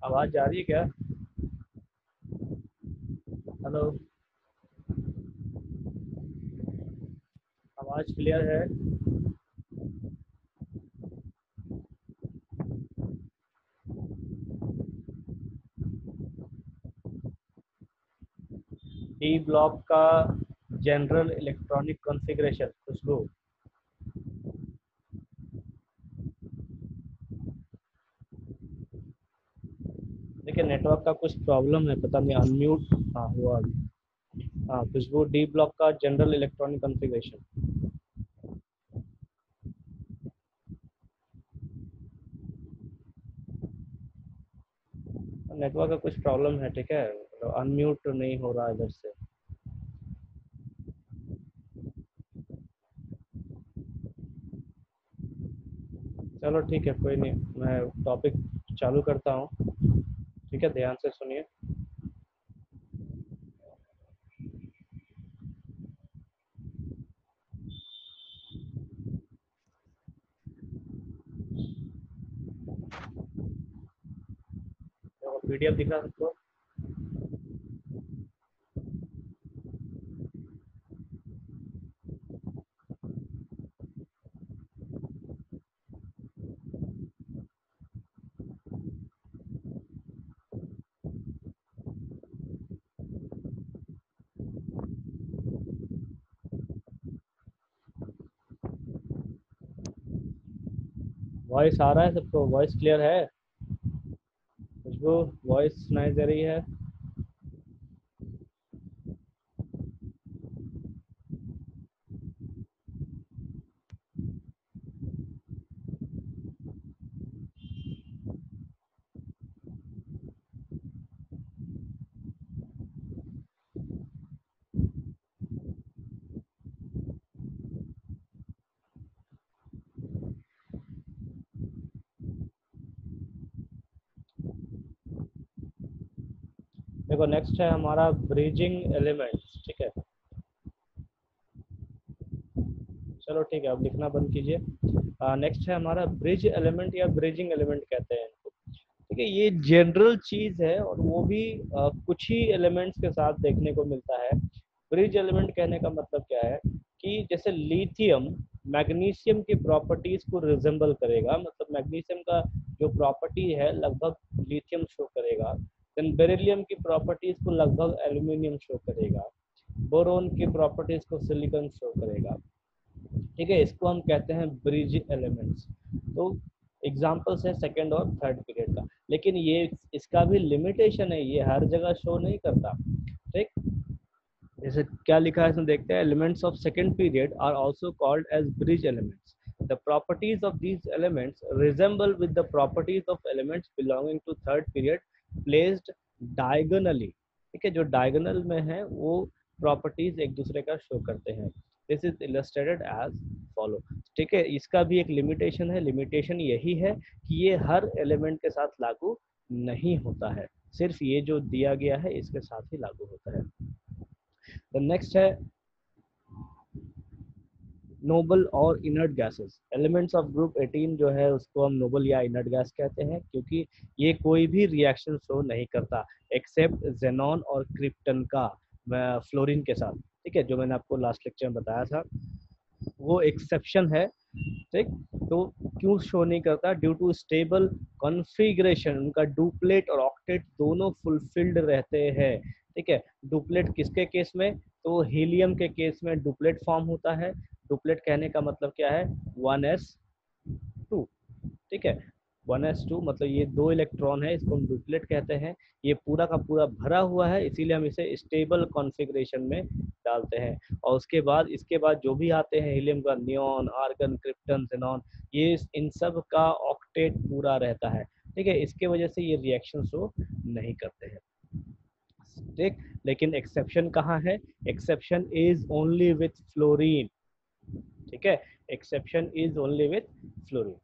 आवाज जा रही है क्या? हेलो, आवाज क्लियर है? डी ब्लॉक का जनरल इलेक्ट्रॉनिक कॉन्फ़िगरेशन। खुशबू, देखिए नेटवर्क का कुछ प्रॉब्लम है, पता नहीं अनम्यूट। हाँ हुआ अभी। हाँ खुशबू, डी ब्लॉक का जनरल इलेक्ट्रॉनिक कॉन्फ़िगरेशन। नेटवर्क का कुछ प्रॉब्लम है, ठीक है, मतलब अनम्यूट नहीं हो रहा इधर से। चलो ठीक है, कोई नहीं, मैं टॉपिक चालू करता हूँ। ठीक है, ध्यान से सुनिए। पीडीएफ दिखा सबको। वॉइस आ रहा है सबको? वॉइस क्लियर है? खुशबू, वॉइस सुनाई दे रही है? देखो नेक्स्ट है हमारा ब्रिजिंग एलिमेंट्स, ठीक है। चलो ठीक है, अब लिखना बंद कीजिए। नेक्स्ट है हमारा ब्रिज एलिमेंट या ब्रिजिंग एलिमेंट कहते हैं इनको। ठीक है, ये जनरल चीज है और वो भी कुछ ही एलिमेंट्स के साथ देखने को मिलता है। ब्रिज एलिमेंट कहने का मतलब क्या है कि जैसे लिथियम मैग्नीशियम की प्रॉपर्टीज को रिजेंबल करेगा, मतलब मैग्नीशियम का जो प्रॉपर्टी है लगभग लिथियम शो करेगा। देन बेरिलियम की प्रॉपर्टीज को लगभग एल्यूमिनियम शो करेगा। बोरोन की प्रॉपर्टीज को सिलिकॉन शो करेगा। ठीक है, इसको हम कहते हैं ब्रिज एलिमेंट्स। तो एग्जांपल्स है सेकंड और थर्ड पीरियड का, लेकिन ये इसका भी लिमिटेशन है, ये हर जगह शो नहीं करता। ठीक, जैसे क्या लिखा है इसमें देखते हैं। Elements of second period are also called as bridge elements. The properties of these elements resemble with the properties of elements belonging to third period placed diagonally. ठीक है, जो डायगोनल में है वो प्रॉपर्टीज एक दूसरे का शो करते हैं। This is illustrated as follow. ठीक है, इसका भी एक लिमिटेशन है। लिमिटेशन यही है कि ये हर एलिमेंट के साथ लागू नहीं होता है, सिर्फ ये जो दिया गया है इसके साथ ही लागू होता है। तो नेक्स्ट है नोबल और inert gases. Elements of group 18 जो है उसको हम नोबल या इनर्ट गैस कहते हैं, क्योंकि ये कोई भी रिएक्शन शो नहीं करता एक्सेप्ट जेनॉन और क्रिप्टन का फ्लोरीन के साथ। ठीक है, जो मैंने आपको लास्ट लेक्चर में बताया था वो एक्सेप्शन है। ठीक, तो क्यों शो नहीं करता? ड्यू टू स्टेबल कॉन्फ़िगरेशन, उनका डुप्लेट और ऑक्टेट दोनों फुलफिल्ड रहते हैं। ठीक है, डुप्लेट किसके केस में? तो हीलियम के केस में डुप्लेट फॉर्म होता है। डुप्लेट कहने का मतलब क्या है? 1s2। ठीक है, 1s2 मतलब ये दो इलेक्ट्रॉन है, इसको हम डुप्लेट कहते हैं। ये पूरा का पूरा भरा हुआ है, इसीलिए हम इसे स्टेबल कॉन्फ़िगरेशन में डालते हैं। और उसके बाद इसके बाद जो भी आते हैं हीलियम का, नियॉन, आर्गन, क्रिप्टन, जेनॉन, ये इन सब का ऑक्टेट पूरा रहता है। ठीक है, इसके वजह से ये रिएक्शन शो नहीं करते हैं। ठीक, लेकिन एक्सेप्शन कहाँ है? Exception is only with fluorine. ठीक है, exception is only with fluorine.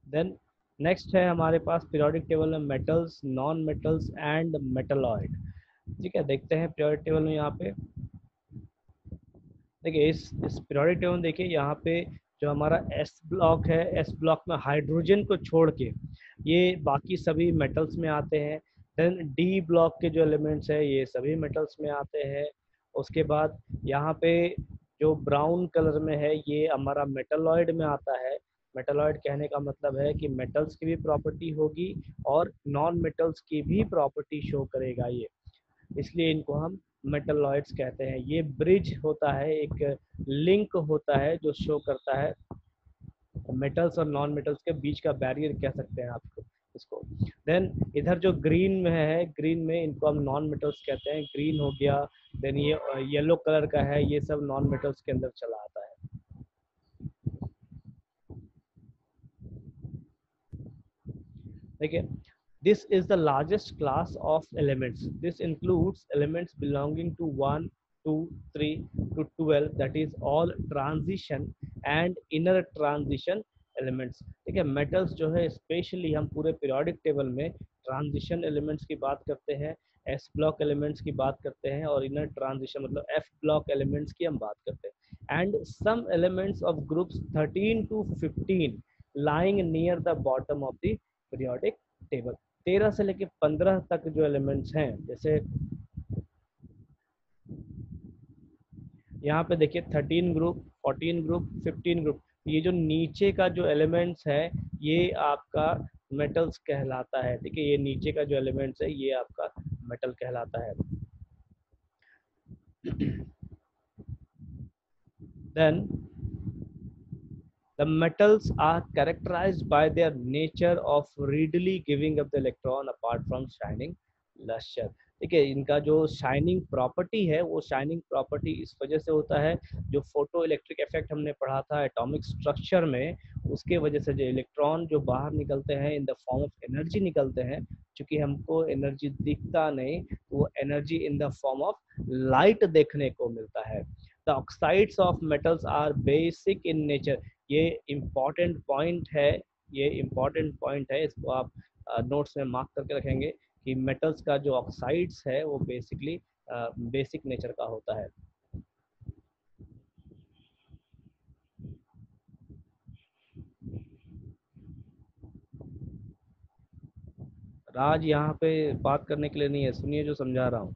Then next है हमारे पास पीरियोडिक टेबल में metals, non metals and metalloid. ठीक है, देखते हैं पीरियोडिक टेबल में। यहाँ पे देखिए इस पीरियोडिक टेबल में देखिए यहाँ पे जो हमारा एस ब्लॉक है, एस ब्लॉक में हाइड्रोजन को छोड़ के ये बाकी सभी मेटल्स में आते हैं। देन डी ब्लॉक के जो एलिमेंट्स है ये सभी मेटल्स में आते हैं। उसके बाद यहाँ पे जो ब्राउन कलर में है ये हमारा मेटलॉइड में आता है। मेटलॉइड कहने का मतलब है कि मेटल्स की भी प्रॉपर्टी होगी और नॉन मेटल्स की भी प्रॉपर्टी शो करेगा ये, इसलिए इनको हम मेटलॉइड्स कहते हैं। ये ब्रिज होता है, एक लिंक होता है जो शो करता है मेटल्स और नॉन मेटल्स के बीच का बैरियर कह सकते हैं आपको इसको। देन इधर जो ग्रीन में है, ग्रीन में इनको हम नॉन मेटल्स कहते हैं, ग्रीन हो गया। देन ये येलो कलर का है, ये सब नॉन मेटल्स के अंदर चला आता है। देखिए, this is the largest class of elements. This includes elements belonging to 1, 2, 3 to 12, that is all transition and inner transition elements। ठीक है, मेटल्स जो है स्पेशली हम पूरे पीरियोडिक टेबल में ट्रांजिशन एलिमेंट्स की बात करते हैं, एस ब्लॉक एलिमेंट्स की बात करते हैं और इनर ट्रांजिशन मतलब एफ ब्लॉक एलिमेंट्स की हम बात करते हैं। And some elements of groups 13 to 15 lying near the bottom of the periodic table. 13 से लेके 15 तक जो एलिमेंट्स हैं, जैसे यहाँ पे देखिए 13 ग्रुप, 14 ग्रुप, 15 ग्रुप, ये जो नीचे का जो एलिमेंट्स है ये आपका मेटल्स कहलाता है। ठीक है, ये नीचे का जो एलिमेंट्स है ये आपका मेटल कहलाता है। Then the metals are characterized by their nature of readily giving up the electron apart from shining luster। ठीक है, इनका जो शाइनिंग प्रॉपर्टी है वो शाइनिंग प्रॉपर्टी इस वजह से होता है, जो फोटो इलेक्ट्रिक इफेक्ट हमने पढ़ा था एटॉमिक स्ट्रक्चर में, उसके वजह से जो इलेक्ट्रॉन जो बाहर निकलते हैं in the form of energy निकलते हैं, क्योंकि हमको एनर्जी दिखता नहीं, तो वो energy in the form of light देखने को मिलता है। The oxides of metals are basic in nature. ये इम्पॉर्टेंट पॉइंट है, ये इम्पॉर्टेंट पॉइंट है, इसको आप नोट्स में मार्क करके रखेंगे कि मेटल्स का जो ऑक्साइड्स है वो बेसिकली बेसिक नेचर का होता है। राज यहाँ पे बात करने के लिए नहीं है, सुनिए जो समझा रहा हूँ।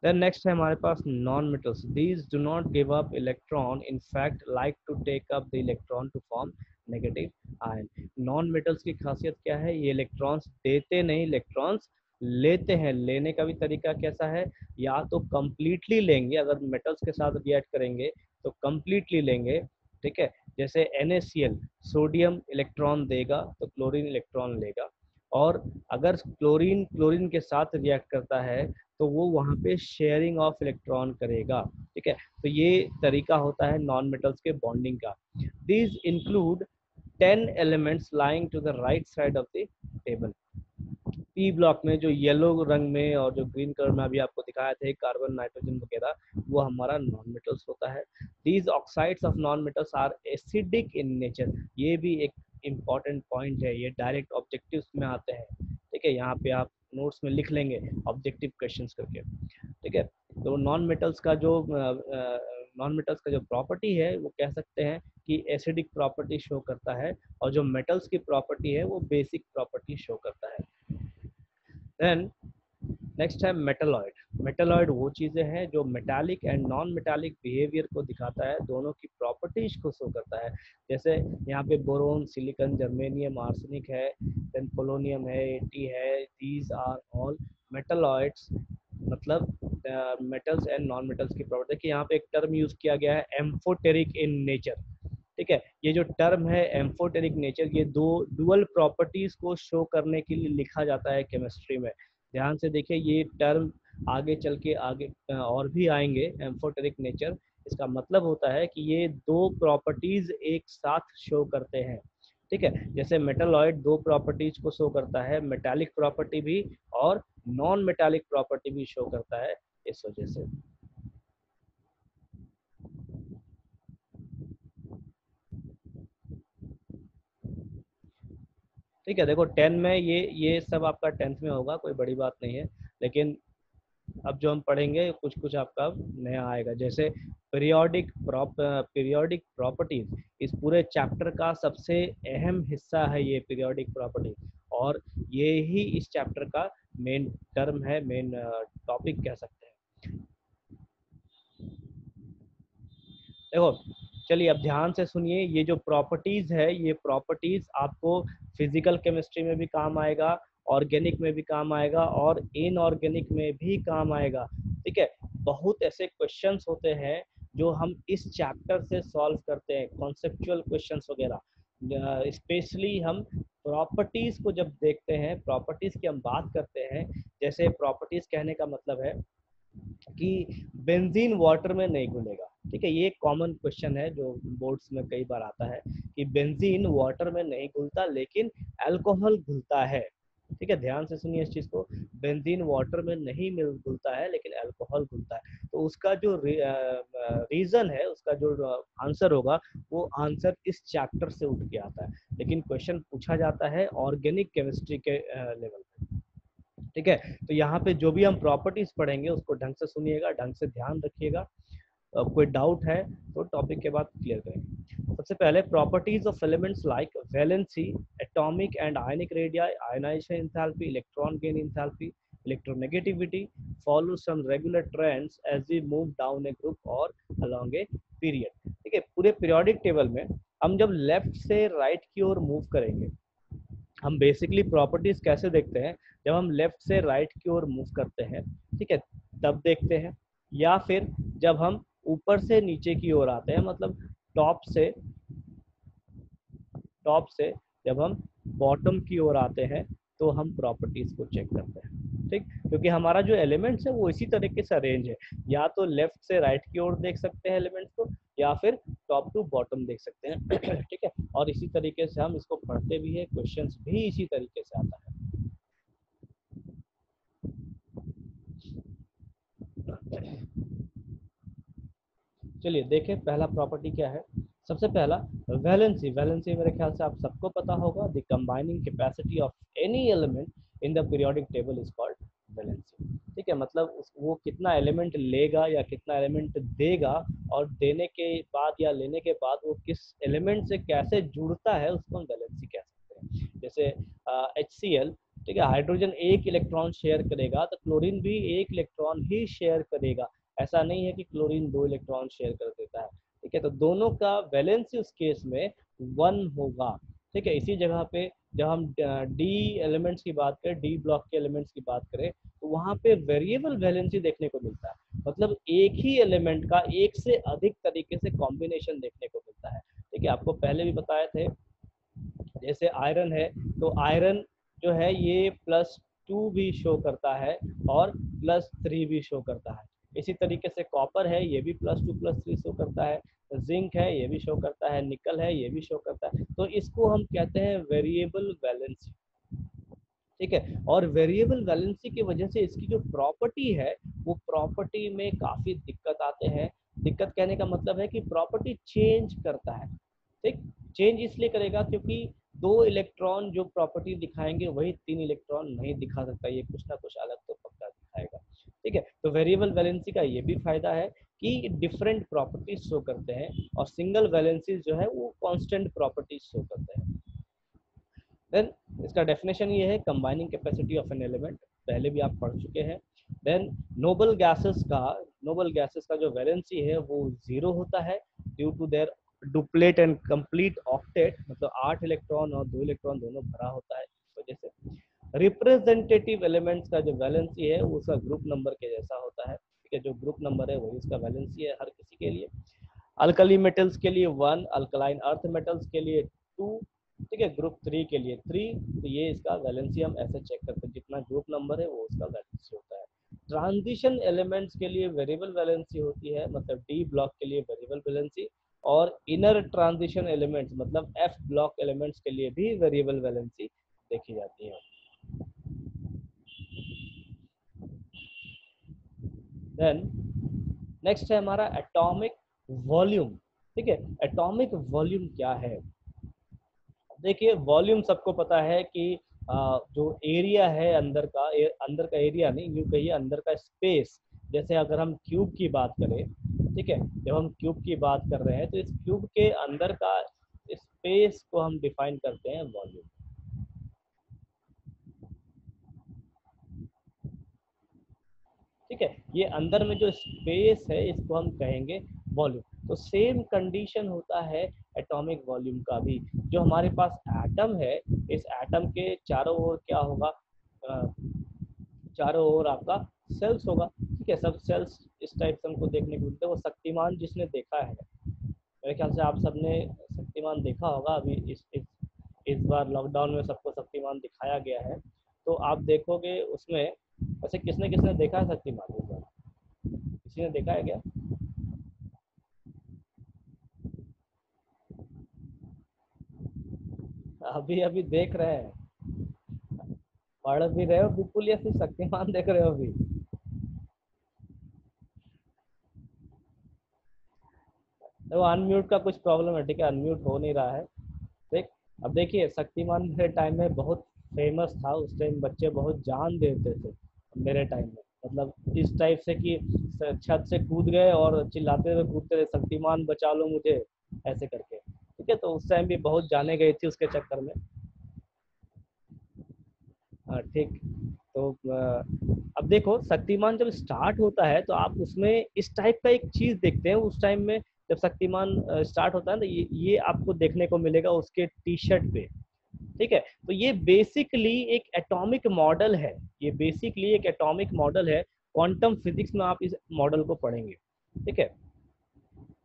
Then next है हमारे पास non metals. These do not give up electron. In fact, like to take up the electron to form negative ion. Non metals की खासियत क्या है? ये इलेक्ट्रॉन्स देते नहीं, इलेक्ट्रॉन्स लेते हैं। लेने का भी तरीका कैसा है? या तो completely लेंगे, अगर मेटल्स के साथ रिएक्ट करेंगे तो completely लेंगे। ठीक है, जैसे NaCl सोडियम इलेक्ट्रॉन देगा तो क्लोरीन इलेक्ट्रॉन लेगा, और अगर क्लोरीन क्लोरीन के साथ रिएक्ट करता है तो वो वहाँ पे शेयरिंग ऑफ इलेक्ट्रॉन करेगा। ठीक है, तो ये तरीका होता है नॉन मेटल्स के बॉन्डिंग का। These include 10 elements lying to the right side of the table. P block में जो येलो रंग में और जो ग्रीन कलर में अभी आपको दिखाया थे कार्बन नाइट्रोजन वगैरह, वो हमारा नॉन मेटल्स होता है। These oxides of non metals are acidic in nature. ये भी एक इम्पॉर्टेंट पॉइंट है, ये डायरेक्ट ऑब्जेक्टिव्स में आते हैं। ठीक है, यहाँ पे आप नोट्स में लिख लेंगे ऑब्जेक्टिव क्वेश्चंस करके। ठीक है, तो नॉन मेटल्स का जो प्रॉपर्टी है वो कह सकते हैं कि एसिडिक प्रॉपर्टी शो करता है, और जो मेटल्स की प्रॉपर्टी है वो बेसिक प्रॉपर्टी शो करता है। देन नेक्स्ट है मेटलॉइड। मेटलॉइड वो चीज़ें हैं जो metallic and non metallic behaviour को दिखाता है, दोनों की प्रॉपर्टीज को शो करता है। जैसे यहाँ पे बोरोन, सिलिकॉन, जर्मेनियम, आर्सेनिक है, देन पोलोनियम है, एटी है, दीज आर ऑल मेटलॉइड्स। मतलब मेटल्स एंड नॉन मेटल्स की प्रॉपर्टी। देखिए यहाँ पे एक टर्म यूज किया गया है एम्फोटेरिक इन नेचर। ठीक है, ये जो टर्म है एम्फोटेरिक नेचर, ये दो डुअल प्रॉपर्टीज को शो करने के लिए लिखा जाता है केमिस्ट्री में। ध्यान से देखिए, ये टर्म आगे चल के आगे और भी आएंगे। एम्फोटेरिक नेचर, इसका मतलब होता है कि ये दो प्रॉपर्टीज एक साथ शो करते हैं। ठीक है, जैसे मेटलॉइड दो प्रॉपर्टीज को शो करता है, मेटालिक प्रॉपर्टी भी और नॉन मेटालिक प्रॉपर्टी भी शो करता है, इस वजह से। ठीक है, देखो 10 में ये सब आपका 10th में होगा, कोई बड़ी बात नहीं है। लेकिन अब जो हम पढ़ेंगे कुछ कुछ आपका नया आएगा, जैसे पीरियोडिक प्रॉपर्टीज। इस पूरे चैप्टर का सबसे अहम हिस्सा है ये पीरियोडिक प्रॉपर्टीज, और ये ही इस चैप्टर का मेन टर्म है, मेन टॉपिक कह सकते हैं। देखो, चलिए अब ध्यान से सुनिए, ये जो प्रॉपर्टीज है, ये प्रॉपर्टीज आपको फिजिकल केमिस्ट्री में भी काम आएगा, ऑर्गेनिक में भी काम आएगा, और इनऑर्गेनिक में भी काम आएगा। ठीक है, बहुत ऐसे क्वेश्चंस होते हैं जो हम इस चैप्टर से सॉल्व करते हैं, कॉन्सेप्चुअल क्वेश्चंस वगैरह। स्पेशली हम प्रॉपर्टीज को जब देखते हैं, प्रॉपर्टीज की हम बात करते हैं, जैसे प्रॉपर्टीज कहने का मतलब है कि बेंजीन वाटर में नहीं घुलेगा। ठीक है, ये कॉमन क्वेश्चन है जो बोर्ड्स में कई बार आता है कि बेंजीन वाटर में नहीं घुलता लेकिन अल्कोहल घुलता है। ठीक है, ध्यान से सुनिए इस चीज को, बेंजीन वाटर में नहीं मिल घुलता है लेकिन अल्कोहल घुलता है। तो उसका जो रीजन है, उसका जो आंसर होगा, वो आंसर इस चैप्टर से उठ के आता है, लेकिन क्वेश्चन पूछा जाता है ऑर्गेनिक केमिस्ट्री के लेवल पे। ठीक है, तो यहाँ पे जो भी हम प्रॉपर्टीज पढ़ेंगे उसको ढंग से सुनिएगा, ढंग से ध्यान रखिएगा। कोई डाउट है तो टॉपिक के बाद क्लियर करेंगे। सबसे पहले properties of elements like valency, atomic and ionic radii, ionisation enthalpy, electron gain enthalpy, electronegativity follow some regular trends as we move down a group और अलोंग ए पीरियड। ठीक है, पूरे पीरियोडिक टेबल में हम जब लेफ्ट से right की ओर move करेंगे, हम बेसिकली प्रॉपर्टीज कैसे देखते हैं, जब हम लेफ्ट से राइट की ओर मूव करते हैं, ठीक है, तब देखते हैं, या फिर जब हम ऊपर से नीचे की ओर आते हैं, मतलब टॉप से जब हम बॉटम की ओर आते हैं, तो हम प्रॉपर्टीज को चेक करते हैं। ठीक, क्योंकि हमारा जो एलिमेंट्स है वो इसी तरीके से अरेंज है, या तो लेफ्ट से राइट की ओर देख सकते हैं एलिमेंट्स को, या फिर टॉप टू बॉटम देख सकते हैं। ठीक है, और इसी तरीके से हम इसको पढ़ते भी है, क्वेश्चंस भी इसी तरीके से आता है। चलिए देखें पहला प्रॉपर्टी क्या है। सबसे पहला वैलेंसी। वैलेंसी मेरे ख्याल से आप सबको पता होगा, the combining capacity of any element in the periodic table is called valency. ठीक है, मतलब वो कितना एलिमेंट लेगा या कितना एलिमेंट देगा, और देने के बाद या लेने के बाद वो किस एलिमेंट से कैसे जुड़ता है, उसको हम वैलेंसी कह सकते हैं। जैसे HCl, ठीक है, हाइड्रोजन एक इलेक्ट्रॉन शेयर करेगा, तो क्लोरीन भी एक इलेक्ट्रॉन ही शेयर करेगा। ऐसा नहीं है कि क्लोरीन 2 इलेक्ट्रॉन शेयर कर देता है। ठीक है, तो दोनों का वैलेंसी उस केस में 1 होगा। ठीक है, इसी जगह पे जब हम डी एलिमेंट्स की बात करें, डी ब्लॉक के एलिमेंट्स की बात करें, तो वहाँ पे वेरिएबल वैलेंसी देखने को मिलता है, मतलब एक ही एलिमेंट का एक से अधिक तरीके से कॉम्बिनेशन देखने को मिलता है। ठीक है, आपको पहले भी बताए थे, जैसे आयरन है, तो आयरन जो है ये +2 भी शो करता है और +3 भी शो करता है। इसी तरीके से कॉपर है, ये भी +2 +3 शो करता है। जिंक है, ये भी शो करता है। निकल है, ये भी शो करता है। तो इसको हम कहते हैं वेरिएबल वैलेंसी। ठीक है, और वेरिएबल वैलेंसी की वजह से इसकी जो प्रॉपर्टी है, वो प्रॉपर्टी में काफी दिक्कत आते हैं। दिक्कत कहने का मतलब है कि प्रॉपर्टी चेंज करता है। ठीक, चेंज इसलिए करेगा क्योंकि 2 इलेक्ट्रॉन जो प्रॉपर्टी दिखाएंगे वही 3 इलेक्ट्रॉन नहीं दिखा सकता, ये कुछ ना कुछ अलग तो पक्का दिखाएगा। ठीक है, तो वेरिएबल वैलेंसी का ये भी फायदा है कि डिफरेंट प्रॉपर्टीज शो करते हैं, और सिंगल वैलेंसी जो है वो कांस्टेंट प्रॉपर्टीज शो करते हैं। देन इसका डेफिनेशन ये है, combining capacity of an element, पहले भी आप पढ़ चुके हैं। देन नोबल गैसेस का जो वैलेंसी है वो 0 होता है, due to their duplet and complete octet, मतलब 8 इलेक्ट्रॉन और 2 इलेक्ट्रॉन दोनों भरा होता है, इस वजह से। रिप्रेजेंटेटिव एलिमेंट्स का जो वैलेंसी है वो उसका ग्रुप नंबर के जैसा होता है। ठीक है, जो ग्रुप नंबर है वही उसका वैलेंसी है हर किसी के लिए। अल्कली मेटल्स के लिए 1, अल्कलाइन अर्थ मेटल्स के लिए 2, ठीक है, ग्रुप 3 के लिए 3। तो ये इसका वैलेंसी हम ऐसे चेक करते हैं, जितना ग्रुप नंबर है वो उसका वैलेंसी होता है। ट्रांजिशन एलिमेंट्स के लिए वेरिएबल वैलेंसी होती है, मतलब डी ब्लॉक के लिए वेरिएबल वैलेंसी, और इनर ट्रांजिशन एलिमेंट्स मतलब एफ ब्लॉक एलिमेंट्स के लिए भी वेरिएबल वैलेंसी देखी जाती है। देन नेक्स्ट है हमारा एटॉमिक वॉल्यूम। ठीक है, एटॉमिक वॉल्यूम क्या है? देखिए, वॉल्यूम सबको पता है कि जो एरिया है अंदर का, अंदर का एरिया नहीं, यूँ कहिए अंदर का स्पेस। जैसे अगर हम क्यूब की बात करें, ठीक है, जब हम क्यूब की बात कर रहे हैं तो इस क्यूब के अंदर का स्पेस को हम डिफाइन करते हैं वॉल्यूम। ठीक है, ये अंदर में जो स्पेस है इसको हम कहेंगे वॉल्यूम। तो सेम कंडीशन होता है एटॉमिक वॉल्यूम का भी। जो हमारे पास एटम है, इस एटम के चारों ओर क्या होगा, अ, चारों ओर आपका सेल्स होगा। ठीक है, सब सेल्स इस टाइप से हमको देखने को मिलते हैं। वो शक्तिमान जिसने देखा है, मेरे ख्याल से आप सबने शक्तिमान देखा होगा। अभी इस बार लॉकडाउन में सबको शक्तिमान दिखाया गया है, तो आप देखोगे उसमें वैसे किसने किसने देखा है शक्तिमान इस बार? किसी ने देखा है क्या? अभी अभी देख रहे हैं? पढ़ भी रहे हो बिल्कुल, या फिर शक्तिमान देख रहे हो अभी? तो अनम्यूट का कुछ प्रॉब्लम है, ठीक है, अनम्यूट हो नहीं रहा है। ठीक, अब देखिए शक्तिमान मेरे टाइम में बहुत फेमस था। उस टाइम बच्चे बहुत जान देते थे मेरे टाइम में, मतलब इस टाइप से कि छत से कूद गए और चिल्लाते हुए कूदते रहे, शक्तिमान बचा लो मुझे, ऐसे करके। ठीक है, तो उस टाइम भी बहुत जाने गई थी उसके चक्कर में। हाँ ठीक। तो अब देखो शक्तिमान जब स्टार्ट होता है तो आप उसमें इस टाइप का एक चीज देखते हैं उस टाइम में। जब शक्तिमान स्टार्ट होता है ना, ये आपको देखने को मिलेगा उसके टी शर्ट पे। ठीक है, तो ये बेसिकली एक एटॉमिक मॉडल है। ये बेसिकली एक एटॉमिक मॉडल है। क्वांटम फिजिक्स में आप इस मॉडल को पढ़ेंगे। ठीक है,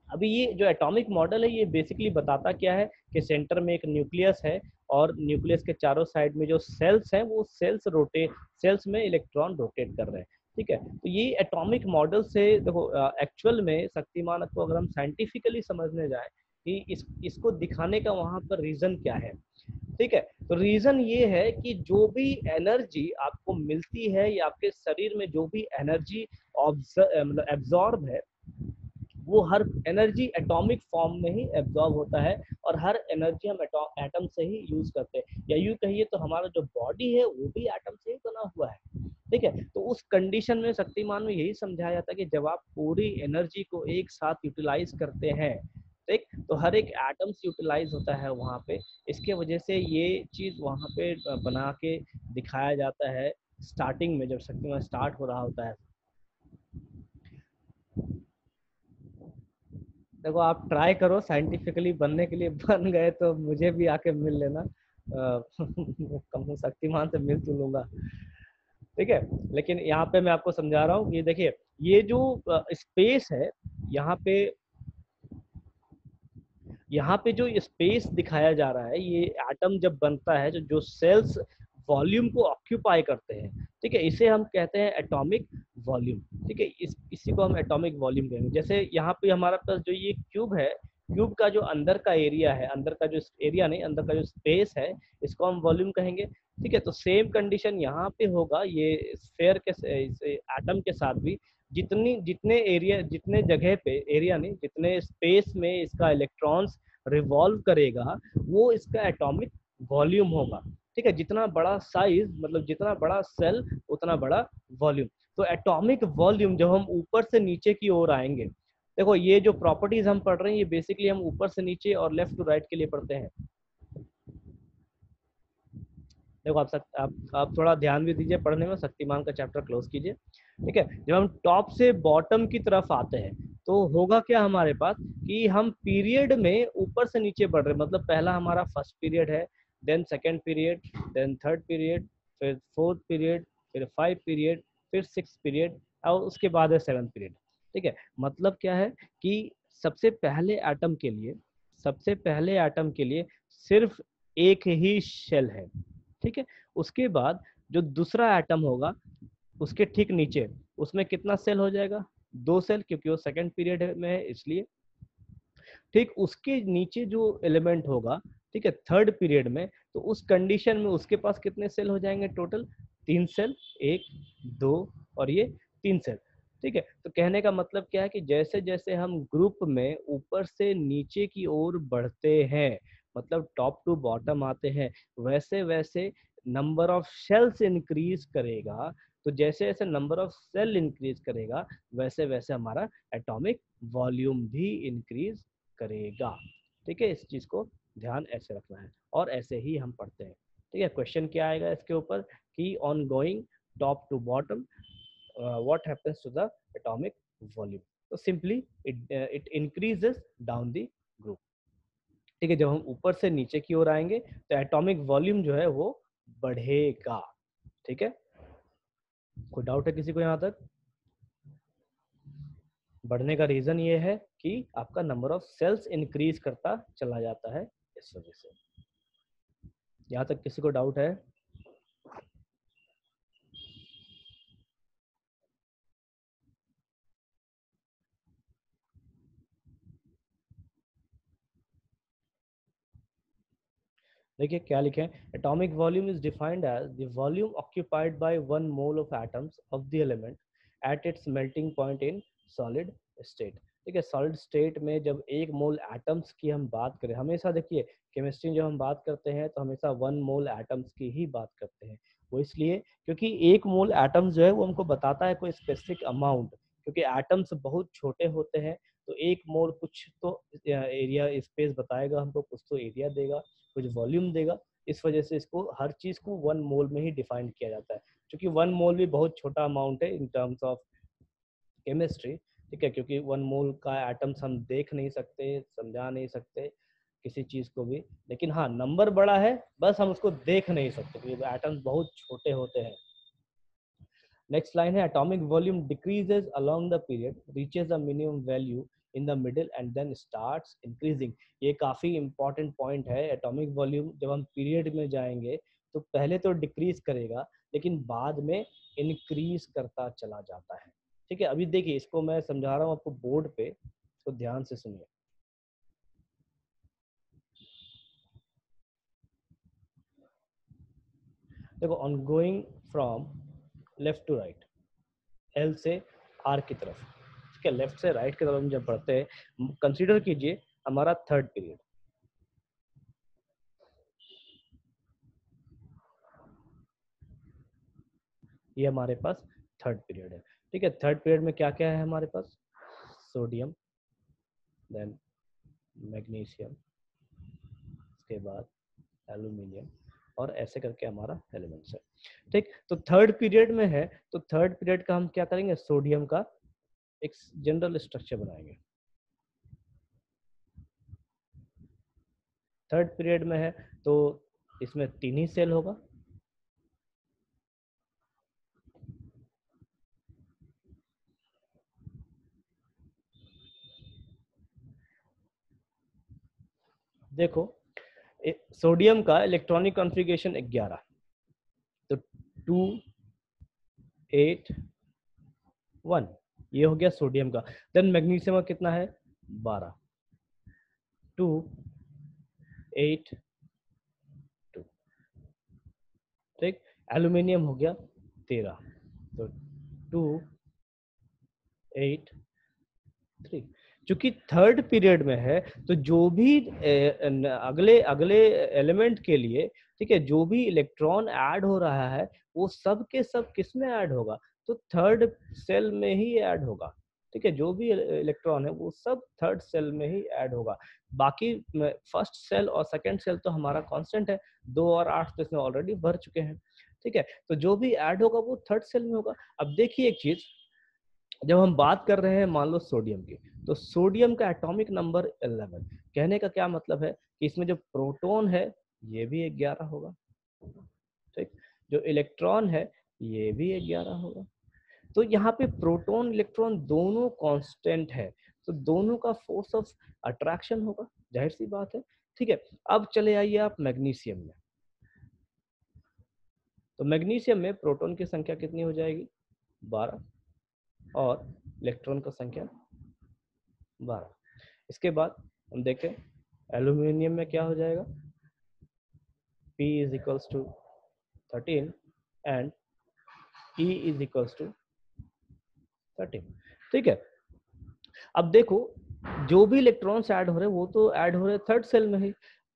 अभी ये जो एटॉमिक मॉडल है ये बेसिकली बताता क्या है कि सेंटर में एक न्यूक्लियस है, और न्यूक्लियस के चारों साइड में जो सेल्स हैं वो सेल्स में इलेक्ट्रॉन रोटेट कर रहे हैं। ठीक है, तो ये एटॉमिक मॉडल से देखो, एक्चुअल में शक्तिमान को अगर हम साइंटिफिकली समझने जाए कि इसको दिखाने का वहां पर रीजन क्या है। ठीक है, तो रीजन ये है कि जो भी एनर्जी आपको मिलती है या आपके शरीर में जो भी एनर्जी मतलब एब्जॉर्ब है, वो हर एनर्जी एटॉमिक फॉर्म में ही एब्जॉर्ब होता है। और हर एनर्जी हम एटम से ही यूज करते हैं, या यूं कहिए तो हमारा जो बॉडी है वो भी एटम से ही बना हुआ है। ठीक है, तो उस कंडीशन में शक्तिमान में यही समझाया जाता है कि जब आप पूरी एनर्जी को एक साथ यूटिलाइज करते हैं, ठीक, तो हर एक एटम्स यूटिलाइज होता है वहां पे। इसके वजह से ये चीज वहां पे बना के दिखाया जाता है स्टार्टिंग में, जब शक्तिमान स्टार्ट हो रहा होता है। देखो आप ट्राई करो साइंटिफिकली बनने के लिए, बन गए तो मुझे भी आके मिल लेना। कम शक्तिमान से मिल तो लूंगा। ठीक है, लेकिन यहाँ पे मैं आपको समझा रहा हूँ, ये देखिए, ये जो स्पेस है, यहाँ पे यहाँ पे जो स्पेस दिखाया जा रहा है, ये एटम जब बनता है, जो जो सेल्स वॉल्यूम को ऑक्यूपाई करते हैं, ठीक है, इसे हम कहते हैं एटॉमिक वॉल्यूम। ठीक है, इसी को हम एटॉमिक वॉल्यूम कहेंगे। जैसे यहाँ पे हमारा पास जो ये क्यूब है, क्यूब का जो अंदर का एरिया है, अंदर का जो एरिया नहीं, अंदर का जो स्पेस है, इसको हम वॉल्यूम कहेंगे। ठीक है, तो सेम कंडीशन यहाँ पे होगा ये स्फेयर के एटम के साथ भी। जितने एरिया, जितने जगह पे, एरिया नहीं, जितने स्पेस में इसका इलेक्ट्रॉन्स रिवॉल्व करेगा, वो इसका एटॉमिक वॉल्यूम होगा। ठीक है, जितना बड़ा साइज, मतलब जितना बड़ा सेल उतना बड़ा वॉल्यूम। तो एटॉमिक वॉल्यूम जब हम ऊपर से नीचे की ओर आएंगे, देखो ये जो प्रॉपर्टीज हम पढ़ रहे हैं ये बेसिकली हम ऊपर से नीचे और लेफ्ट टू राइट के लिए पढ़ते हैं। देखो आप थोड़ा ध्यान भी दीजिए पढ़ने में, शक्तिमान का चैप्टर क्लोज कीजिए। ठीक है, जब हम टॉप से बॉटम की तरफ आते हैं तो होगा क्या हमारे पास, कि हम पीरियड में ऊपर से नीचे बढ़ रहे हैं। मतलब पहला हमारा फर्स्ट पीरियड है, then second period, then third period, फिर फोर्थ पीरियड, फिर फाइव पीरियड, फिर सिक्स पीरियड, और उसके बाद है सेवन पीरियड। ठीक है, मतलब क्या है कि सबसे पहले एटम के लिए सबसे पहले एटम के लिए सिर्फ एक ही शेल है। ठीक है, उसके बाद जो दूसरा एटम होगा उसके ठीक नीचे, उसमें कितना सेल हो जाएगा? दो सेल, क्योंकि वो सेकंड पीरियड में है इसलिए। ठीक, उसके नीचे जो एलिमेंट होगा, ठीक है, थर्ड पीरियड में, तो उस कंडीशन में उसके पास कितने सेल हो जाएंगे टोटल? तीन सेल, एक, दो, और ये तीन सेल। ठीक है, तो कहने का मतलब क्या है कि जैसे जैसे हम ग्रुप में ऊपर से नीचे की ओर बढ़ते हैं, मतलब टॉप टू बॉटम आते हैं, वैसे वैसे नंबर ऑफ शेल्स इंक्रीज करेगा, तो जैसे जैसे नंबर ऑफ सेल इंक्रीज करेगा वैसे वैसे हमारा एटॉमिक वॉल्यूम भी इंक्रीज करेगा। ठीक है, इस चीज को ध्यान ऐसे रखना है और ऐसे ही हम पढ़ते हैं। ठीक है, क्वेश्चन क्या आएगा इसके ऊपर कि on going top to bottom what happens to the atomic volume. तो simply it increases down the group. ठीक है, जब हम ऊपर से नीचे की ओर आएंगे तो एटॉमिक वॉल्यूम जो है वो बढ़ेगा। ठीक है, कोई डाउट है किसी को यहाँ तक? बढ़ने का रीजन ये है कि आपका नंबर ऑफ सेल्स इंक्रीज करता चला जाता है, इस वजह से। यहाँ तक किसी को डाउट है? देखिए क्या लिखे हैं, atomic volume is defined as the volume occupied by 1 mole of atoms of the element at its melting point in solid state. ठीक है, सॉलिड स्टेट में जब 1 मोल एटम्स की हम बात करें, हमेशा देखिए केमिस्ट्री में जब हम बात करते हैं तो हमेशा 1 मोल एटम्स की ही बात करते हैं। वो इसलिए क्योंकि 1 मोल एटम्स जो है वो हमको बताता है कोई स्पेसिफिक अमाउंट, क्योंकि एटम्स बहुत छोटे होते हैं तो 1 मोल कुछ तो एरिया स्पेस बताएगा हमको, कुछ तो एरिया देगा, कुछ वॉल्यूम देगा। इस वजह से इसको हर चीज को 1 मोल में ही डिफाइन किया जाता है, क्योंकि 1 मोल भी बहुत छोटा अमाउंट है इन टर्म्स ऑफ केमिस्ट्री। ठीक है, क्योंकि 1 मोल का एटम्स हम देख नहीं सकते, समझा नहीं सकते किसी चीज को भी, लेकिन हाँ नंबर बड़ा है, बस हम उसको देख नहीं सकते क्योंकि एटम्स बहुत छोटे होते हैं। नेक्स्ट लाइन है, atomic volume decreases along the period, reaches the minimum value in the middle and then starts increasing. ये काफी इंपॉर्टेंट पॉइंट है। एटॉमिक वॉल्यूम जब हम पीरियड में जाएंगे तो पहले तो डिक्रीज करेगा लेकिन बाद में इंक्रीज करता चला जाता है। ठीक है, अभी देखिए इसको मैं समझा रहा हूँ आपको बोर्ड पे, तो ध्यान से सुनिए। देखो, on going from left to right, L से आर की तरफ, ठीक है, लेफ्ट से राइट की तरफ हम जब बढ़ते हैं, कंसीडर कीजिए हमारा थर्ड पीरियड, ये हमारे पास थर्ड पीरियड है। ठीक है, थर्ड पीरियड में क्या क्या है हमारे पास? सोडियम, देन मैग्नीशियम, उसके बाद एल्यूमिनियम, और ऐसे करके हमारा एलिमेंट्स है। ठीक, तो थर्ड पीरियड में है तो थर्ड पीरियड का हम क्या करेंगे, सोडियम का एक जनरल स्ट्रक्चर बनाएंगे। थर्ड पीरियड में है तो इसमें 3 ही सेल होगा। देखो, सोडियम का इलेक्ट्रॉनिक कॉन्फ़िगरेशन 11, तो 2 8 1, ये हो गया सोडियम का। देन मैग्नीशियम का कितना है, 12, 2 8 2। ठीक, एल्यूमिनियम हो गया 13, तो 2 8 3। चूंकि थर्ड पीरियड में है तो जो भी अगले अगले एलिमेंट के लिए, ठीक है, जो भी इलेक्ट्रॉन ऐड हो रहा है वो सब के सब किस में ऐड होगा, तो थर्ड सेल में ही ऐड होगा। ठीक है, जो भी इलेक्ट्रॉन है वो सब थर्ड सेल में ही ऐड होगा। बाकी फर्स्ट सेल और सेकंड सेल तो हमारा कांस्टेंट है, 2 और 8 तो इसमें ऑलरेडी भर चुके हैं। ठीक है, तो जो भी ऐड होगा वो थर्ड सेल में होगा। अब देखिए एक चीज, जब हम बात कर रहे हैं मान लो सोडियम की, तो सोडियम का एटॉमिक नंबर 11, कहने का क्या मतलब है कि इसमें जो प्रोटॉन है ये भी 11 होगा। ठीक, जो इलेक्ट्रॉन है ये भी 11 होगा। तो यहाँ पे प्रोटॉन इलेक्ट्रॉन दोनों कांस्टेंट है, तो दोनों का फोर्स ऑफ अट्रैक्शन होगा, जाहिर सी बात है। ठीक है, अब चले आइए आप मैग्नीशियम में, तो मैग्नीशियम में प्रोटॉन की संख्या कितनी हो जाएगी, 12, और इलेक्ट्रॉन का संख्या 12। इसके बाद हम देखें एल्यूमिनियम में क्या हो जाएगा, P is equals to 13 and E is equals to 13। ठीक है, अब देखो जो भी इलेक्ट्रॉन्स ऐड हो रहे हैं वो तो ऐड हो रहे हैं थर्ड सेल में ही,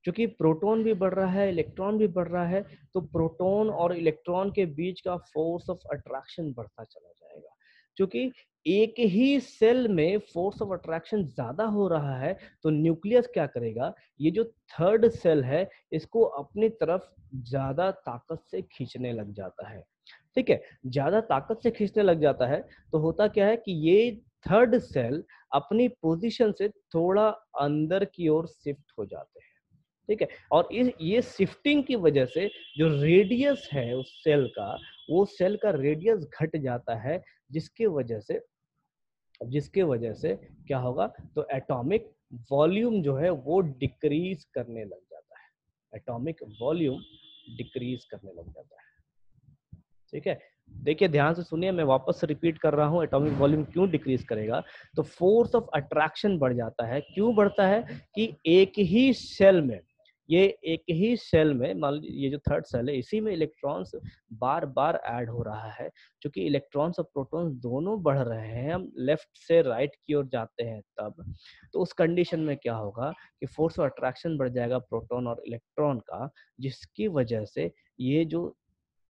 क्योंकि प्रोटॉन भी बढ़ रहा है, इलेक्ट्रॉन भी बढ़ रहा है, तो प्रोटॉन और इलेक्ट्रॉन के बीच का फोर्स ऑफ अट्रैक्शन बढ़ता चला जाएगा। क्योंकि एक ही सेल में फोर्स ऑफ अट्रैक्शन ज्यादा हो रहा है, तो न्यूक्लियस क्या करेगा, ये जो थर्ड सेल है इसको अपनी तरफ ज्यादा ताकत से खींचने लग जाता है। ठीक है, ज्यादा ताकत से खींचने लग जाता है तो होता क्या है कि ये थर्ड सेल अपनी पोजीशन से थोड़ा अंदर की ओर शिफ्ट हो जाते हैं। ठीक है, और इस ये शिफ्टिंग की वजह से जो रेडियस है उस सेल का, वो सेल का रेडियस घट जाता है, जिसके वजह से क्या होगा, तो एटॉमिक वॉल्यूम जो है वो डिक्रीज करने लग जाता है। एटॉमिक वॉल्यूम डिक्रीज करने लग जाता है। ठीक है, देखिए ध्यान से सुनिए, मैं वापस से रिपीट कर रहा हूँ, एटॉमिक वॉल्यूम क्यों डिक्रीज करेगा, तो फोर्स ऑफ अट्रैक्शन बढ़ जाता है। क्यों बढ़ता है कि एक ही सेल में मान लीजिए ये जो थर्ड सेल है, इसी में इलेक्ट्रॉन्स बार बार ऐड हो रहा है। क्योंकि इलेक्ट्रॉन्स और प्रोटॉन्स दोनों बढ़ रहे हैं, हम लेफ्ट से राइट की ओर जाते हैं तब, तो उस कंडीशन में क्या होगा कि फोर्स ऑफ अट्रैक्शन बढ़ जाएगा प्रोटॉन और इलेक्ट्रॉन का, जिसकी वजह से ये जो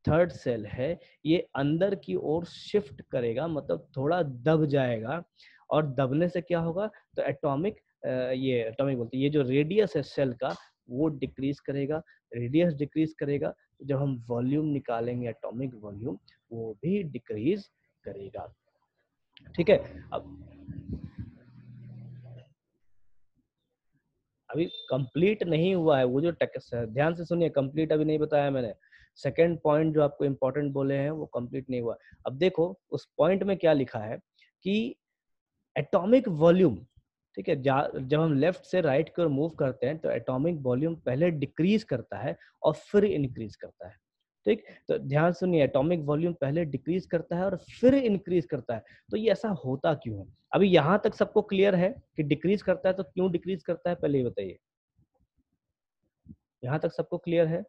थर्ड सेल है ये अंदर की ओर शिफ्ट करेगा, मतलब थोड़ा दब जाएगा। और दबने से क्या होगा, तो एटॉमिक बोलते हैं, ये जो रेडियस है सेल का वो डिक्रीज करेगा। रेडियस डिक्रीज करेगा तो जब हम वॉल्यूम निकालेंगे, एटॉमिक वॉल्यूम, वो भी डिक्रीज करेगा। ठीक है, अब अभी कंप्लीट नहीं हुआ है वो जो टेक्स्ट है, ध्यान से सुनिए, कंप्लीट अभी नहीं बताया मैंने। सेकंड पॉइंट जो आपको इंपॉर्टेंट बोले हैं वो कंप्लीट नहीं हुआ। अब देखो उस पॉइंट में क्या लिखा है कि एटॉमिक वॉल्यूम, ठीक है, जब हम लेफ्ट से राइट की ओर मूव करते हैं तो एटॉमिक वॉल्यूम पहले डिक्रीज करता है और फिर इंक्रीज करता है। ठीक, तो ध्यान सुनिए, एटॉमिक वॉल्यूम पहले डिक्रीज करता है और फिर इंक्रीज करता है। तो ये ऐसा होता क्यों है? अभी यहां तक सबको क्लियर है कि डिक्रीज करता है तो क्यों डिक्रीज करता है, पहले ये बताइए। यहाँ तक सबको क्लियर है?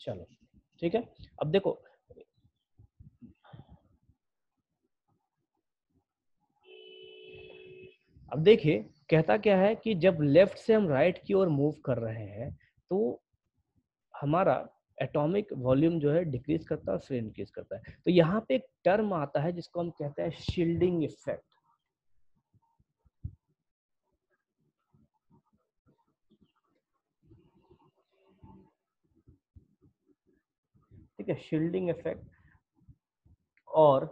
चलो ठीक है, अब देखो, अब देखिए कहता क्या है कि जब लेफ्ट से हम राइट की ओर मूव कर रहे हैं तो हमारा एटॉमिक वॉल्यूम जो है डिक्रीज करता है और फिर इंक्रीज करता है। तो यहाँ पे एक टर्म आता है जिसको हम कहते हैं शील्डिंग इफेक्ट। ठीक है, शील्डिंग इफेक्ट और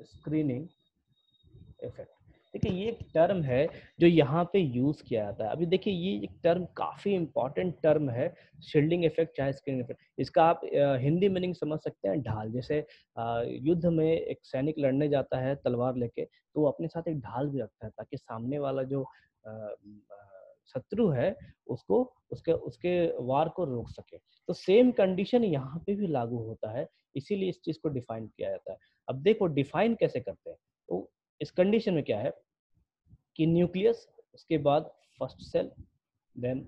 स्क्रीनिंग इफेक्ट। देखिए ये एक टर्म है जो यहाँ पे यूज किया जाता है। अभी देखिए ये एक टर्म काफी इंपॉर्टेंट टर्म है, शील्डिंग इफेक्ट चाहे स्क्रीन इफेक्ट। इसका आप हिंदी मीनिंग समझ सकते हैं, ढाल। जैसे युद्ध में एक सैनिक लड़ने जाता है तलवार लेके, तो वो अपने साथ एक ढाल भी रखता है ताकि सामने वाला जो शत्रु है उसको उसके उसके वार को रोक सके। तो सेम कंडीशन यहाँ पे भी लागू होता है, इसीलिए इस चीज को डिफाइन किया जाता है। अब देखो डिफाइन कैसे करते हैं, तो इस कंडीशन में क्या है कि न्यूक्लियस, उसके बाद first shell, then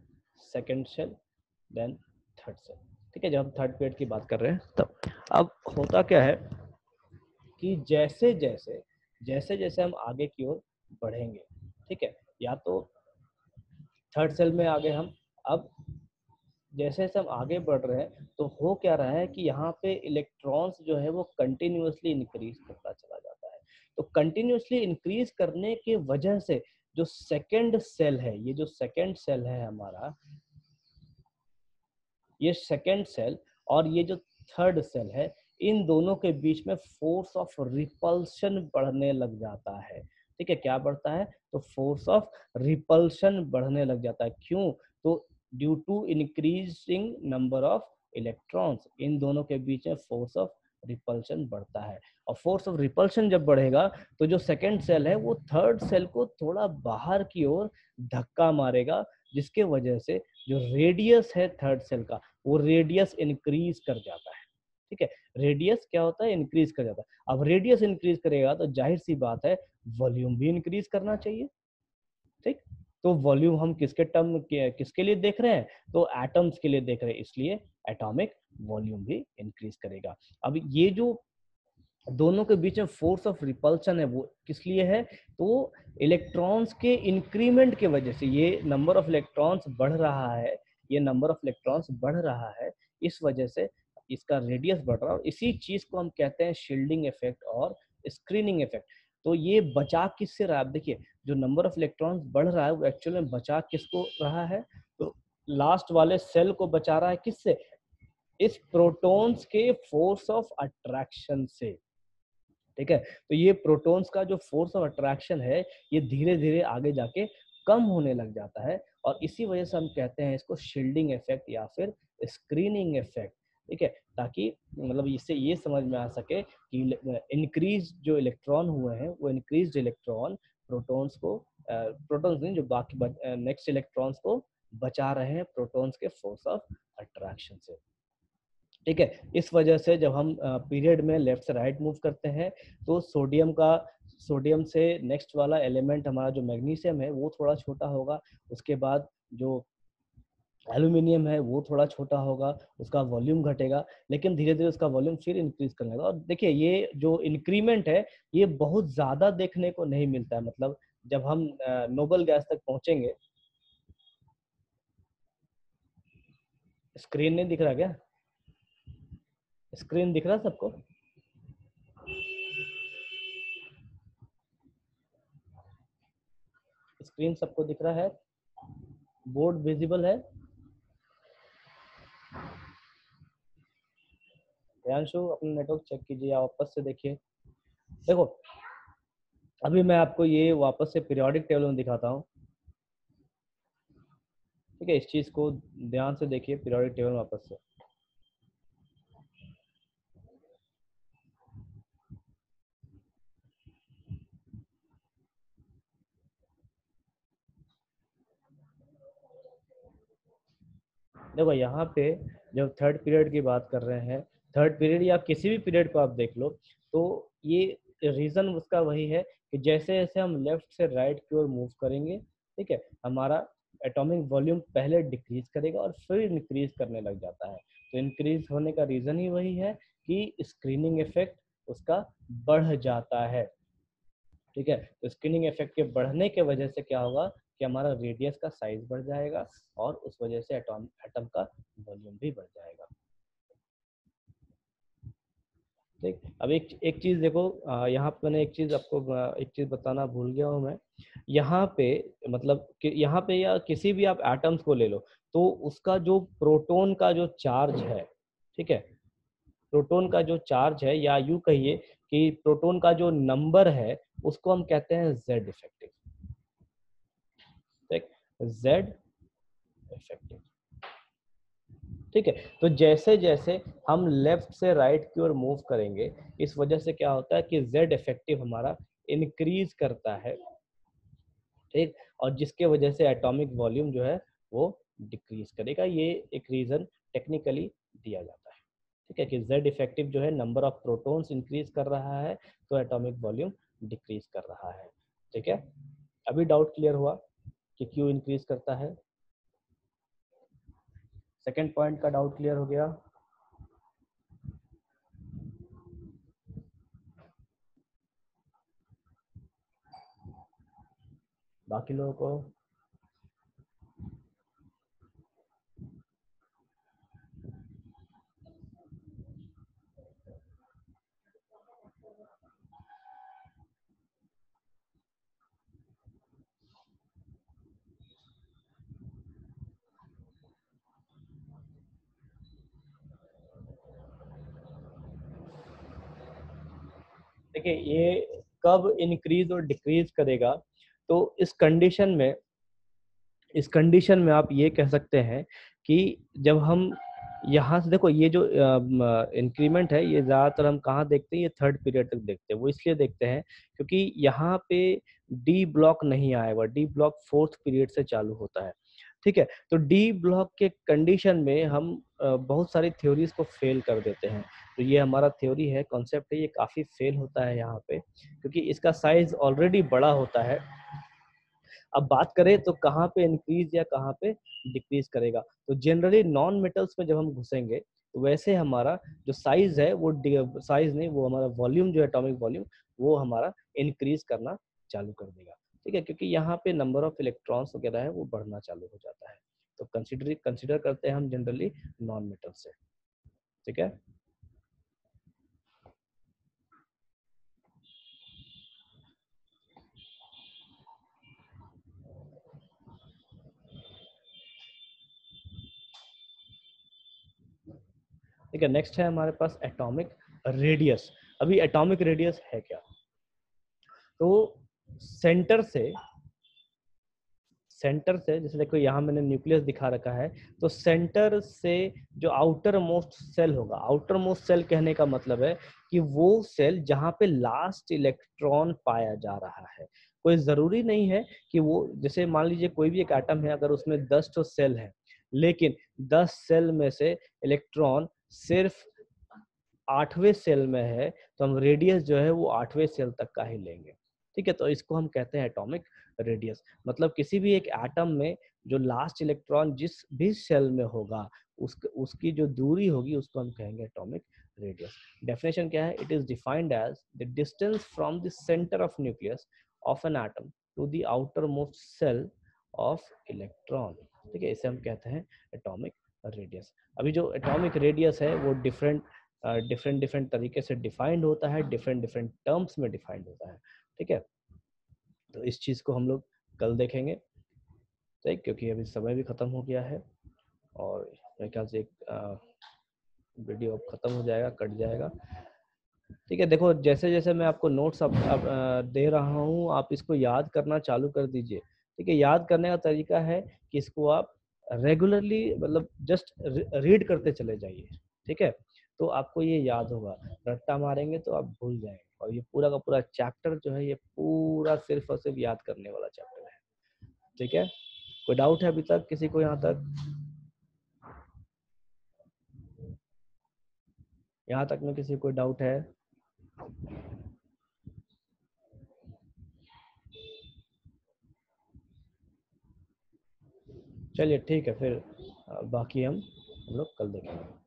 second shell, then third shell. ठीक है, जब हम थर्ड पेड की बात कर रहे हैं तब। अब होता क्या है कि जैसे जैसे हम आगे की ओर बढ़ेंगे, ठीक है, या तो थर्ड सेल में आ गए हम। अब जैसे जैसे हम आगे बढ़ रहे हैं तो हो क्या रहा है कि यहाँ पे इलेक्ट्रॉन्स जो है वो कंटिन्यूअसली इंक्रीज करता चला जाता है। तो कंटिन्यूअसली इंक्रीज करने की वजह से जो सेकंड सेल है, ये जो सेकंड सेल है हमारा, ये सेकंड सेल और ये जो थर्ड सेल है, इन दोनों के बीच में फोर्स ऑफ रिपल्शन बढ़ने लग जाता है। ठीक है, क्या बढ़ता है, तो फोर्स ऑफ रिपल्शन बढ़ने लग जाता है। क्यों, तो due to increasing number of electrons, इन दोनों के बीच में फोर्स ऑफ रिपल्शन बढ़ता है। और फोर्स ऑफ रिपल्शन जब बढ़ेगा तो जो सेकंड सेल है वो थर्ड सेल को थोड़ा बाहर की ओर धक्का मारेगा, जिसके वजह से जो रेडियस है थर्ड सेल का, वो रेडियस इंक्रीज कर जाता है। ठीक है, रेडियस क्या होता है, इंक्रीज कर जाता है। अब रेडियस इंक्रीज करेगा तो जाहिर सी बात है वॉल्यूम भी इंक्रीज करना चाहिए। ठीक, तो वॉल्यूम हम किसके लिए देख रहे हैं, तो एटम्स के लिए देख रहे हैं, इसलिए एटॉमिक वॉल्यूम भी इंक्रीज करेगा। अब ये जो दोनों के बीच में फोर्स ऑफ रिपल्शन है वो किस लिए है, तो इलेक्ट्रॉन्स के इंक्रीमेंट के वजह से ये नंबर ऑफ इलेक्ट्रॉन्स बढ़ रहा है, ये नंबर ऑफ इलेक्ट्रॉन्स बढ़ रहा है, इस वजह से इसका रेडियस बढ़ रहा है, और इसी चीज को हम कहते हैं शील्डिंग इफेक्ट और स्क्रीनिंग इफेक्ट। तो ये बचा किससे रहा है, आप देखिए जो नंबर ऑफ इलेक्ट्रॉन्स बढ़ रहा है वो एक्चुअली में बचा किसको रहा है, तो लास्ट वाले सेल को बचा रहा है, किससे, इस प्रोटॉन्स के फोर्स ऑफ अट्रैक्शन से। ठीक है, तो ये प्रोटॉन्स का जो फोर्स ऑफ अट्रैक्शन है ये धीरे धीरे आगे जाके कम होने लग जाता है, और इसी वजह से हम कहते हैं इसको शील्डिंग इफेक्ट या फिर स्क्रीनिंग इफेक्ट। ठीक है, ताकि मतलब इससे ये समझ में आ सके कि इंक्रीज जो इलेक्ट्रॉन हुए हैं वो इंक्रीज इलेक्ट्रॉन प्रोटॉन्स को प्रोटॉन्स नहीं, जो बाकी नेक्स्ट इलेक्ट्रॉन्स को बचा रहे हैं प्रोटॉन्स के फोर्स ऑफ अट्रैक्शन से। ठीक है, इस वजह से जब हम पीरियड में लेफ्ट से राइट मूव करते हैं तो सोडियम से नेक्स्ट वाला एलिमेंट हमारा जो मैग्नीशियम है वो थोड़ा छोटा होगा, उसके बाद जो एल्यूमिनियम है वो थोड़ा छोटा होगा, उसका वॉल्यूम घटेगा, लेकिन धीरे धीरे उसका वॉल्यूम फिर इंक्रीज करने लगेगा। और देखिए ये जो इंक्रीमेंट है ये बहुत ज्यादा देखने को नहीं मिलता है, मतलब जब हम नोबल गैस तक पहुंचेंगे, स्क्रीन नहीं दिख रहा क्या, स्क्रीन दिख रहा सबको, स्क्रीन सबको दिख रहा है, बोर्ड विजिबल है, ध्यानशु अपना नेटवर्क चेक कीजिए, आप वापस से देखिए। देखो अभी मैं आपको ये वापस से पीरियोडिक टेबल में दिखाता हूँ। ठीक है, इस चीज को ध्यान से देखिए, पीरियोडिक टेबल में वापस से। देखो यहाँ पे जब थर्ड पीरियड की बात कर रहे हैं, थर्ड पीरियड या किसी भी पीरियड को आप देख लो, तो ये रीजन उसका वही है कि जैसे जैसे हम लेफ्ट से राइट की ओर मूव करेंगे, ठीक है, हमारा एटॉमिक वॉल्यूम पहले डिक्रीज करेगा और फिर इंक्रीज करने लग जाता है। तो इंक्रीज होने का रीजन ही वही है कि स्क्रीनिंग इफेक्ट उसका बढ़ जाता है। ठीक है, तो स्क्रीनिंग इफेक्ट के बढ़ने के वजह से क्या होगा कि हमारा रेडियस का साइज बढ़ जाएगा और उस वजह से एटम का वॉल्यूम भी बढ़ जाएगा। ठीक, अब एक चीज देखो, यहाँ पे मैंने एक चीज आपको एक चीज बताना भूल गया हूँ मैं। यहाँ पे मतलब कि यहाँ पे या किसी भी आप एटम्स को ले लो, तो उसका जो प्रोटॉन का जो चार्ज है, ठीक है, प्रोटॉन का जो चार्ज है, या यूं कहिए कि प्रोटॉन का जो नंबर है उसको हम कहते हैं जेड इफेक्टिव। ठीक, जेड इफेक्टिव। ठीक है, तो जैसे जैसे हम लेफ्ट से राइट की ओर मूव करेंगे, इस वजह से क्या होता है कि जेड इफेक्टिव हमारा इंक्रीज करता है। ठीक, और जिसके वजह से एटॉमिक वॉल्यूम जो है वो डिक्रीज करेगा। ये एक रीजन टेक्निकली दिया जाता है। ठीक है, कि जेड इफेक्टिव जो है नंबर ऑफ प्रोटॉन्स इंक्रीज कर रहा है तो एटॉमिक वॉल्यूम डिक्रीज कर रहा है। ठीक है, अभी डाउट क्लियर हुआ कि क्यों इंक्रीज करता है। सेकेंड पॉइंट का डाउट क्लियर हो गया। बाकी लोगों को देखिए ये कब इंक्रीज और डिक्रीज करेगा, तो इस कंडीशन में आप ये कह सकते हैं कि जब हम यहाँ से देखो ये जो इंक्रीमेंट है ये ज़्यादातर हम कहाँ देखते हैं, ये थर्ड पीरियड तक देखते हैं। वो इसलिए देखते हैं क्योंकि यहाँ पे डी ब्लॉक नहीं आएगा, डी ब्लॉक फोर्थ पीरियड से चालू होता है। ठीक है, तो डी ब्लॉक के कंडीशन में हम बहुत सारी थ्योरीज को फेल कर देते हैं। तो ये हमारा थ्योरी है, कॉन्सेप्ट है, ये काफ़ी फेल होता है यहाँ पे क्योंकि इसका साइज ऑलरेडी बड़ा होता है। अब बात करें तो कहाँ पे इंक्रीज या कहाँ पे डिक्रीज करेगा, तो जनरली नॉन मेटल्स में जब हम घुसेंगे तो वैसे हमारा जो साइज है वो साइज नहीं, वो हमारा वॉल्यूम जो है एटॉमिक वॉल्यूम वो हमारा इंक्रीज करना चालू कर देगा। ठीक है, क्योंकि यहाँ पे नंबर ऑफ इलेक्ट्रॉन्स वगैरह है वो बढ़ना चालू हो जाता है। तो कंसिडर करते हैं हम जनरली नॉन मेटल से। ठीक है, ठीक है। नेक्स्ट है हमारे पास एटॉमिक रेडियस। अभी एटॉमिक रेडियस है क्या, तो सेंटर से जैसे देखो यहाँ मैंने न्यूक्लियस दिखा रखा है, तो सेंटर से जो आउटर मोस्ट सेल होगा, आउटर मोस्ट सेल कहने का मतलब है कि वो सेल जहाँ पे लास्ट इलेक्ट्रॉन पाया जा रहा है। कोई जरूरी नहीं है कि वो, जैसे मान लीजिए कोई भी एक एटम है, अगर उसमें 10 तो सेल है, लेकिन 10 सेल में से इलेक्ट्रॉन सिर्फ 8वें सेल में है, तो हम रेडियस जो है वो 8वें सेल तक का ही लेंगे। ठीक है, तो इसको हम कहते हैं एटॉमिक रेडियस। मतलब किसी भी एक एटम में जो लास्ट इलेक्ट्रॉन जिस भी सेल में होगा उसकी जो दूरी होगी उसको हम कहेंगे एटॉमिक रेडियस। डेफिनेशन क्या है, it is defined as the distance from the centre of nucleus of an atom to the outermost shell of electron. ठीक है, इसे हम कहते हैं एटॉमिक रेडियस। अभी जो एटॉमिक रेडियस है वो डिफरेंट डिफरेंट तरीके से डिफाइंड होता है, डिफरेंट टर्म्स में डिफाइंड होता है। ठीक है, तो इस चीज़ को हम लोग कल देखेंगे। ठीक, क्योंकि अभी समय भी ख़त्म हो गया है और मेरे ख्याल से एक वीडियो अब ख़त्म हो जाएगा, कट जाएगा। ठीक है, देखो जैसे जैसे मैं आपको नोट्स अब दे रहा हूँ, आप इसको याद करना चालू कर दीजिए। ठीक है, याद करने का तरीका है कि इसको आप रेगुलरली मतलब जस्ट रीड करते चले जाइए। ठीक है, तो आपको ये याद होगा, रट्टा मारेंगे तो आप भूल जाएंगे। और ये पूरा का पूरा चैप्टर जो है ये पूरा सिर्फ और सिर्फ याद करने वाला चैप्टर है। ठीक है, कोई डाउट है अभी तक किसी को यहाँ तक? यहाँ तक में किसी को डाउट है? चलिए ठीक है, फिर बाकी हम लोग कल देखेंगे।